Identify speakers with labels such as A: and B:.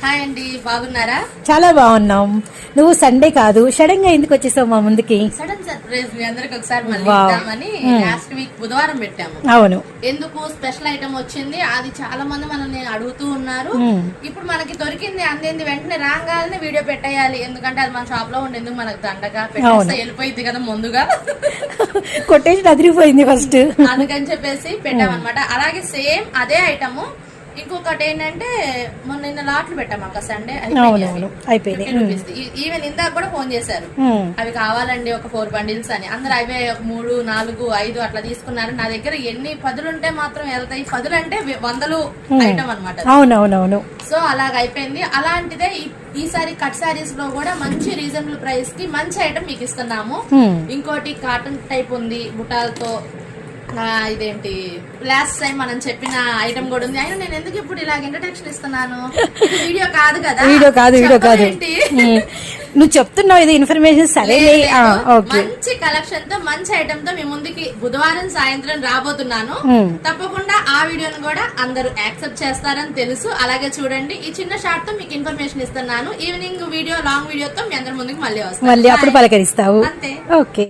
A: Hi అండి, బాగున్నారా?
B: చాలా బాగున్నాం. నువ్వు సండే కాదు సడన్ గా ఎందుకు వచ్చేసావు మా ముందుకి?
A: సడన్ సర్ప్రైజ్ మీ అందరికి ఒకసారి మళ్ళీ ఇద్దామని లాస్ట్ వీక్ బుధవారం పెట్టాము.
B: అవును,
A: ఎందుకు స్పెషల్ ఐటమ్ వచ్చింది, అది చాలా మంది మనల్ని అడుగుతూ ఉన్నారు. ఇప్పుడు మనకి దొరికింది, అందేంది వెంటనే రాగానే వీడియో పెట్టేయాలి. ఎందుకంటే అది మన షాప్ లో ఉండేందుకు మనకు దండగా పెట్టేస్తే వెళ్ళిపోయింది కదా ముందుగా.
B: కొట్టేసి అదిరిపోయింది ఫస్ట్, అందుకని
A: చెప్పేసి పెట్టామన్నమాట. అలాగే సేమ్ అదే ఐటమ్ ఇంకొకటి ఏంటంటే మొన్న నిన్న లాట్లు పెట్టాము అక్క సండే
B: అయిపోయింది.
A: ఈవెన్ ఇందాక కూడా ఫోన్ చేశారు, అవి కావాలండి ఒక 4 బండిల్స్ అని. అందరు అవే 3, 4, 5 అట్లా తీసుకున్నారు. నా దగ్గర ఎన్ని పదులుంటే మాత్రం వెళ్తాయి, పదులు అంటే 100 ఐటమ్ అనమాట.
B: అవునవునవును.
A: సో అలాగ అయిపోయింది. అలాంటిదే ఈసారి కట్ శారీస్ లో కూడా మంచి రీజనబుల్ ప్రైస్ కి మంచి ఐటమ్ మీకు ఇస్తున్నాము. ఇంకోటి కాటన్ టైప్ ఉంది బుటాలతో. ఇదేంటి లాస్ట్ టైం మనం చెప్పిన ఐటమ్ కూడా ఉంది. అయినా నేను ఎందుకు ఇప్పుడు ఇలాగ ఇంట్రడక్షన్ ఇస్తున్నాను? వీడియో కాదు కదా,
B: వీడియో కాదు. నువ్వు చెప్తున్నావు ఇది ఇన్ఫర్మేషన్. సరే,
A: మంచి కలెక్షన్ తో మంచి ఐటమ్ తో మీ ముందుకి బుధవారం సాయంత్రం రాబోతున్నాను. తప్పకుండా ఆ వీడియోను కూడా అందరూ యాక్సెప్ట్ చేస్తారని తెలుసు. అలాగే చూడండి, ఈ చిన్న షార్ట్ తో మీకు ఇన్ఫర్మేషన్ ఇస్తున్నాను. ఈవినింగ్ వీడియో, లాంగ్ వీడియోతో మీ అందరి ముందుకు మళ్ళీ వస్తాను.
B: మళ్ళీ అప్పుడు పలకరిస్తావు.
A: అంతే.
B: ఓకే.